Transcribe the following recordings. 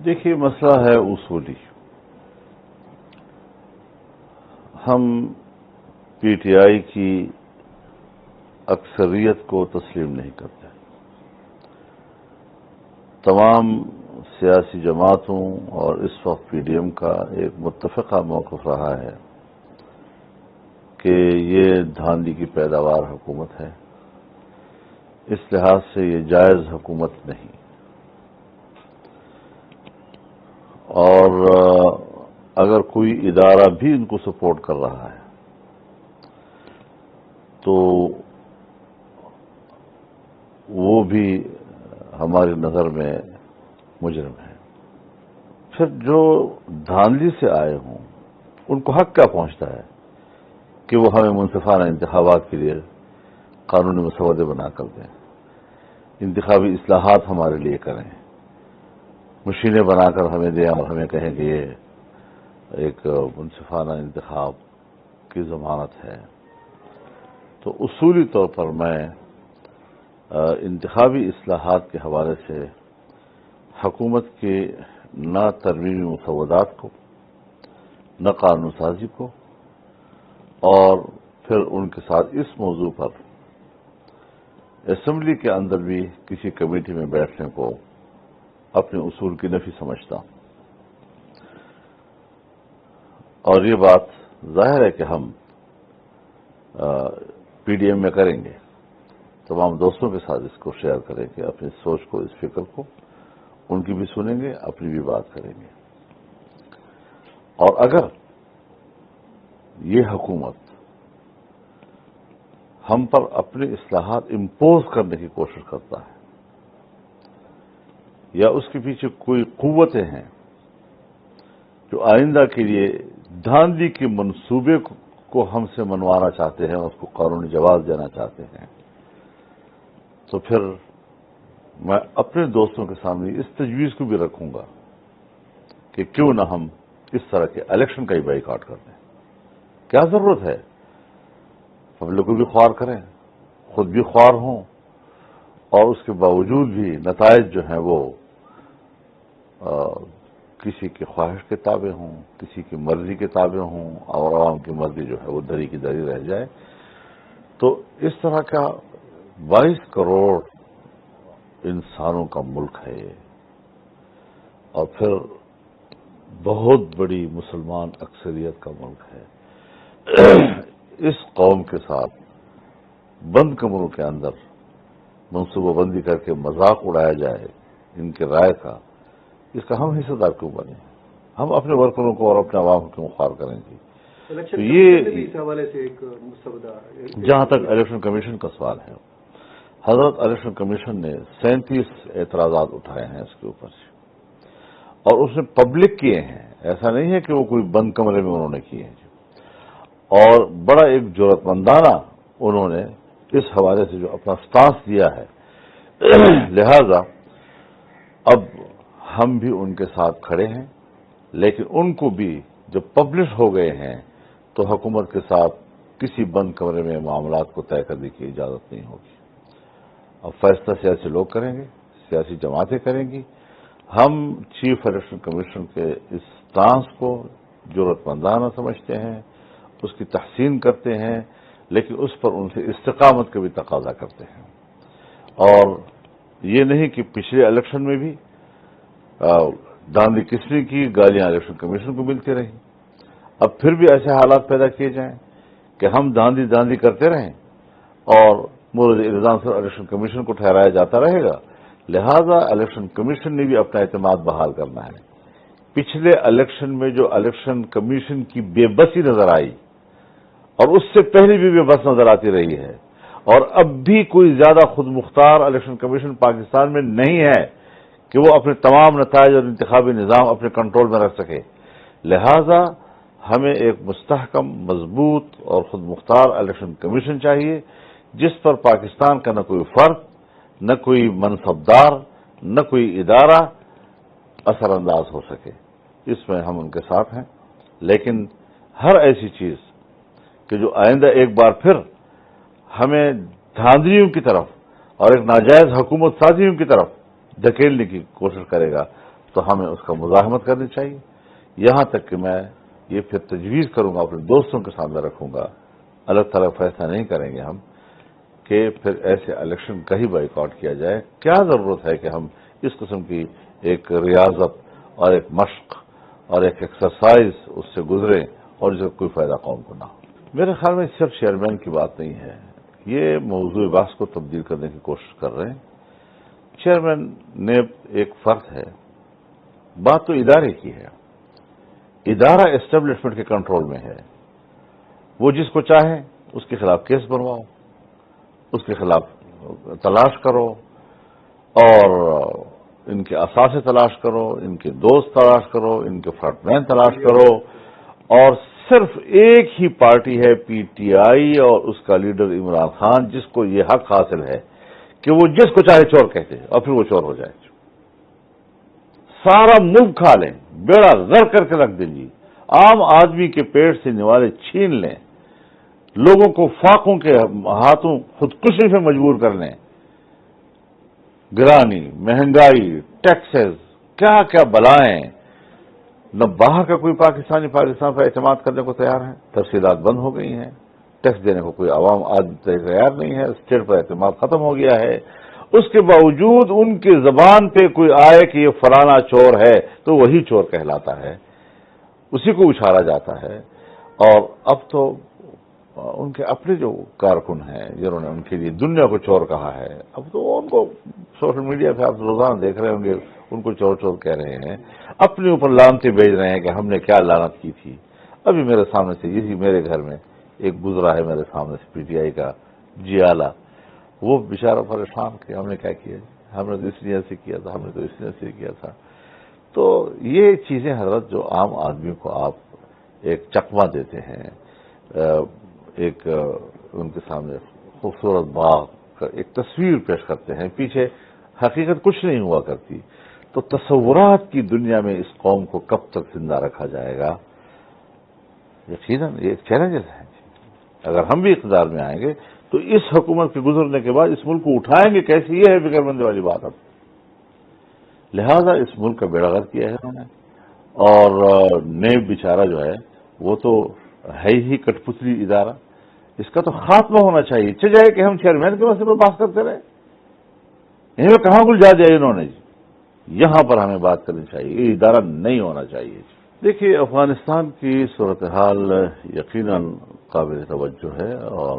دیکھیے، مسئلہ ہے اصولی. ہم پی ٹی آئی کی اکثریت کو تسلیم نہیں کرتے. تمام سیاسی جماعتوں اور اس وقت پی ڈی ایم کا ایک متفقہ موقف رہا ہے کہ یہ دھاندلی کی پیداوار حکومت ہے. اس لحاظ سے یہ جائز حکومت نہیں. اور اگر کوئی ادارہ بھی ان کو سپورٹ کر رہا ہے تو وہ بھی ہماری نظر میں مجرم ہے. پھر جو دھاندلی سے آئے ہوں ان کو حق کیا پہنچتا ہے کہ وہ ہمیں منصفانہ انتخابات کے لیے قانونی مسودے بنا کر دیں، انتخابی اصلاحات ہمارے لیے کریں، مشینیں بنا کر ہمیں دیں اور ہمیں کہیں کہ یہ ایک منصفانہ انتخاب کی ضمانت ہے. تو اصولی طور پر میں انتخابی اصلاحات کے حوالے سے حکومت کے نہ ترمیمی مسودات کو، نہ قانون سازی کو، اور پھر ان کے ساتھ اس موضوع پر اسمبلی کے اندر بھی کسی کمیٹی میں بیٹھنے کو اپنے اصول کی نفی سمجھتا ہوں. اور یہ بات ظاہر ہے کہ ہم پی ڈی ایم میں کریں گے، تمام دوستوں کے ساتھ اس کو شیئر کریں گے، اپنی سوچ کو، اس فکر کو، ان کی بھی سنیں گے، اپنی بھی بات کریں گے. اور اگر یہ حکومت ہم پر اپنے اصلاحات امپوز کرنے کی کوشش کرتا ہے یا اس کے پیچھے کوئی قوتیں ہیں جو آئندہ کے لیے دھاندلی کے منصوبے کو ہم سے منوانا چاہتے ہیں، اس کو قانونی جواز دینا چاہتے ہیں، تو پھر میں اپنے دوستوں کے سامنے اس تجویز کو بھی رکھوں گا کہ کیوں نہ ہم اس طرح کے الیکشن کا ہی بائیکاٹ کر دیں. کیا ضرورت ہے؟ پبلک کو بھی خوار کریں، خود بھی خوار ہوں، اور اس کے باوجود بھی نتائج جو ہیں وہ کسی کی خواہش کے تابع ہوں، کسی کی مرضی کے تابع ہوں، اور عوام کی مرضی جو ہے وہ دری کی دری رہ جائے. تو اس طرح کا 22 کروڑ انسانوں کا ملک ہے یہ، اور پھر بہت بڑی مسلمان اکثریت کا ملک ہے. اس قوم کے ساتھ بند کمروں کے اندر منصوبہ بندی کر کے مذاق اڑایا جائے ان کے رائے کا، اس کا ہم حصہ دار کیوں بنے؟ ہم اپنے ورکروں کو اور اپنے عوام کو خوار کریں گے. تو یہ حوالے سے ایک مسودہ، جہاں تک الیکشن کمیشن کا سوال ہے، حضرت الیکشن کمیشن نے 37 اعتراضات اٹھائے ہیں اس کے اوپر سے، اور اس نے پبلک کیے ہیں. ایسا نہیں ہے کہ وہ کوئی بند کمرے میں انہوں نے کیے ہیں، اور بڑا ایک جرأت مندانہ انہوں نے اس حوالے سے جو اپنا سٹانس دیا ہے. لہذا اب ہم بھی ان کے ساتھ کھڑے ہیں، لیکن ان کو بھی جب پبلش ہو گئے ہیں تو حکومت کے ساتھ کسی بند کمرے میں معاملات کو طے کرنے کی اجازت نہیں ہوگی. اب فیصلہ سیاسی لوگ کریں گے، سیاسی جماعتیں کریں گی. ہم چیف الیکشن کمیشن کے اس سٹانس کو جرأت مندانہ سمجھتے ہیں، اس کی تحسین کرتے ہیں، لیکن اس پر ان سے استقامت کا بھی تقاضا کرتے ہیں. اور یہ نہیں کہ پچھلے الیکشن میں بھی دھاندلی کس نے کی، گالیاں الیکشن کمیشن کو ملتی رہیں. اب پھر بھی ایسے حالات پیدا کیے جائیں کہ ہم دھاندلی کرتے رہیں اور مورد الزام سے الیکشن کمیشن کو ٹھہرایا جاتا رہے گا. لہذا الیکشن کمیشن نے بھی اپنا اعتماد بحال کرنا ہے. پچھلے الیکشن میں جو الیکشن کمیشن کی بے بسی نظر آئی، اور اس سے پہلے بھی بے بس نظر آتی رہی ہے، اور اب بھی کوئی زیادہ خود مختار الیکشن کمیشن پاکستان میں نہیں ہے کہ وہ اپنے تمام نتائج اور انتخابی نظام اپنے کنٹرول میں رکھ سکے. لہذا ہمیں ایک مستحکم، مضبوط اور خود مختار الیکشن کمیشن چاہیے، جس پر پاکستان کا نہ کوئی فرد، نہ کوئی منصبدار، نہ کوئی ادارہ اثر انداز ہو سکے. اس میں ہم ان کے ساتھ ہیں، لیکن ہر ایسی چیز کہ جو آئندہ ایک بار پھر ہمیں دھاندلیوں کی طرف اور ایک ناجائز حکومت سازیوں کی طرف دھکیلنے کی کوشش کرے گا، تو ہمیں اس کا مزاحمت کرنی چاہیے، یہاں تک کہ میں یہ پھر تجویز کروں گا، اپنے دوستوں کے سامنے رکھوں گا، الگ تھلگ فیصلہ نہیں کریں گے ہم کہ پھر ایسے الیکشن کا ہی بائیکاٹ کیا جائے۔ کیا ضرورت ہے کہ ہم اس قسم کی ایک ریاضت اور ایک مشق اور ایک ایکسرسائز اس سے گزریں اور اس سے کوئی فائدہ قوم کو نہ ہو۔ میرے خیال میں صرف چیئرمین کی بات نہیں ہے، یہ موضوع بحث کو تبدیل کرنے کی کوشش کر رہے ہیں۔ چیئرمین نیب ایک فرد ہے، بات تو ادارے کی ہے، ادارہ اسٹیبلشمنٹ کے کنٹرول میں ہے، وہ جس کو چاہے اس کے خلاف کیس بنواؤ، اس کے خلاف تلاش کرو اور ان کے اثاثے تلاش کرو، ان کے دوست تلاش کرو، ان کے فرنٹ مین تلاش کرو، اور صرف ایک ہی پارٹی ہے پی ٹی آئی اور اس کا لیڈر عمران خان جس کو یہ حق حاصل ہے کہ وہ جس کو چاہے چور کہتے ہیں اور پھر وہ چور ہو جائے، سارا ملک کھا لیں، بیڑا غرق کر کے رکھ دیں جی، عام آدمی کے پیٹ سے نوالے چھین لیں، لوگوں کو فاقوں کے ہاتھوں خودکشی سے مجبور کر لیں، گرانی، مہنگائی، ٹیکسز، کیا کیا بلائیں، نہ باہر کا کوئی پاکستان پر اعتماد کرنے کو تیار ہے، تفصیلات بند ہو گئی ہیں، ٹیکس دینے کو کوئی عوام آدمی تیار نہیں ہے، اسٹیٹ پر اعتماد ختم ہو گیا ہے، اس کے باوجود ان کی زبان پہ کوئی آئے کہ یہ فلانا چور ہے تو وہی چور کہلاتا ہے، اسی کو اچھالا جاتا ہے۔ اور اب تو ان کے اپنے جو کارکن ہیں جنہوں نے ان کے لیے دنیا کو چور کہا ہے، اب تو ان کو سوشل میڈیا پہ آپ روزانہ دیکھ رہے ہوں گے، ان کو چور چور کہہ رہے ہیں، اپنے اوپر لانتیں بھیج رہے ہیں کہ ہم نے کیا لعنت کی تھی۔ ابھی میرے سامنے سے یہی میرے گھر میں ایک گزرا ہے میرے سامنے سے پی ٹی آئی کا جیالہ، وہ بیچارہ پریشان کہ ہم نے کیا کیا، ہم نے تو اس لیے سے کیا تھا، ہم نے تو اس لیے سے کیا تھا۔ تو یہ چیزیں حضرت جو عام آدمی کو آپ ایک چکمہ دیتے ہیں، ایک ان کے سامنے خوبصورت باغ کا ایک تصویر پیش کرتے ہیں، پیچھے حقیقت کچھ نہیں ہوا کرتی، تو تصورات کی دنیا میں اس قوم کو کب تک زندہ رکھا جائے گا؟ یقیناً یہ ایک چیلنجز ہے۔ اگر ہم بھی اقتدار میں آئیں گے تو اس حکومت کے گزرنے کے بعد اس ملک کو اٹھائیں گے کیسے، یہ ہے فکر مندی والی بات۔ اب لہذا اس ملک کا بیڑا غرق کیا ہے انہوں نے، اور نیب بیچارہ جو ہے وہ تو ہے ہی کٹ پتلی ادارہ، اس کا تو خاتمہ ہونا چاہیے۔ چاہے کہ ہم چیئرمین کے مسئلے پر بات کرتے رہے، انہیں کہاں گلجا دیا انہوں نے جی، یہاں پر ہمیں بات کرنی چاہیے، یہ ادارہ نہیں ہونا چاہیے۔ دیکھیے افغانستان کی صورتحال یقیناً قابل توجہ ہے اور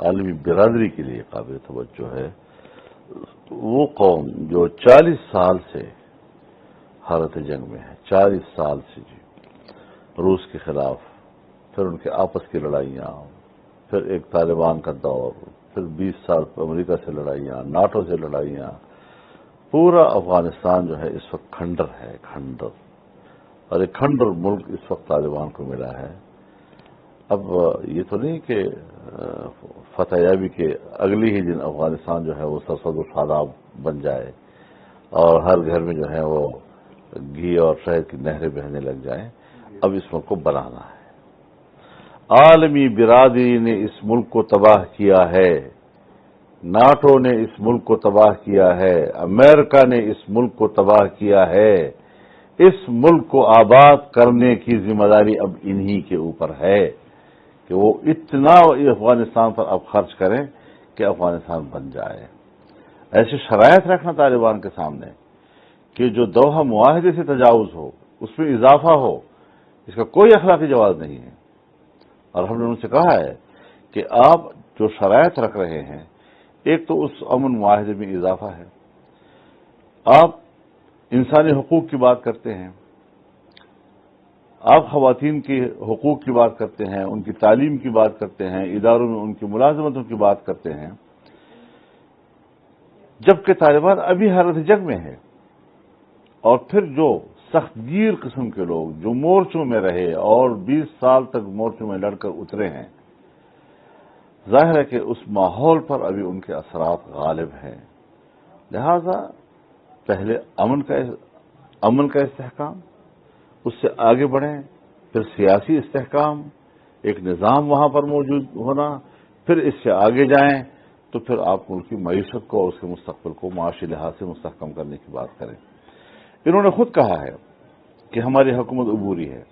عالمی برادری کے لیے قابل توجہ ہے۔ وہ قوم جو 40 سال سے حالت جنگ میں ہے، 40 سال سے جی، روس کے خلاف، پھر ان کے آپس کی لڑائیاں، پھر ایک طالبان کا دور، پھر 20 سال امریکہ سے لڑائیاں، ناٹو سے لڑائیاں، پورا افغانستان جو ہے اس وقت کھنڈر ہے، کھنڈر، اور ایک کھنڈر ملک اس وقت طالبان کو ملا ہے۔ اب یہ تو نہیں کہ فتح یابی کے اگلی ہی دن افغانستان جو ہے وہ سرسبز و شاداب بن جائے اور ہر گھر میں جو ہے وہ گھی اور شہد کی نہریں بہنے لگ جائیں۔ اب اس ملک کو بنانا ہے، عالمی برادری نے اس ملک کو تباہ کیا ہے، ناٹو نے اس ملک کو تباہ کیا ہے، امریکہ نے اس ملک کو تباہ کیا ہے، اس ملک کو آباد کرنے کی ذمہ داری اب انہی کے اوپر ہے کہ وہ اتنا افغانستان پر اب خرچ کریں کہ افغانستان بن جائے۔ ایسے شرائط رکھنا طالبان کے سامنے کہ جو دوحہ معاہدے سے تجاوز ہو، اس میں اضافہ ہو، اس کا کوئی اخلاقی جواز نہیں ہے۔ اور ہم نے ان سے کہا ہے کہ آپ جو شرائط رکھ رہے ہیں، ایک تو اس امن معاہدے میں اضافہ ہے، آپ انسانی حقوق کی بات کرتے ہیں، آپ خواتین کے حقوق کی بات کرتے ہیں، ان کی تعلیم کی بات کرتے ہیں، اداروں میں ان کی ملازمتوں کی بات کرتے ہیں، جبکہ طالبان ابھی حالت جنگ میں ہے۔ اور پھر جو سخت گیر قسم کے لوگ جو مورچوں میں رہے اور 20 سال تک مورچوں میں لڑ کر اترے ہیں، ظاہر ہے کہ اس ماحول پر ابھی ان کے اثرات غالب ہیں۔ لہذا پہلے امن کا استحکام، اس سے آگے بڑھیں، پھر سیاسی استحکام، ایک نظام وہاں پر موجود ہونا، پھر اس سے آگے جائیں تو پھر آپ ملک کی معیشت کو اور اس کے مستقبل کو معاشی لحاظ سے مستحکم کرنے کی بات کریں۔ انہوں نے خود کہا ہے کہ ہماری حکومت عبوری ہے.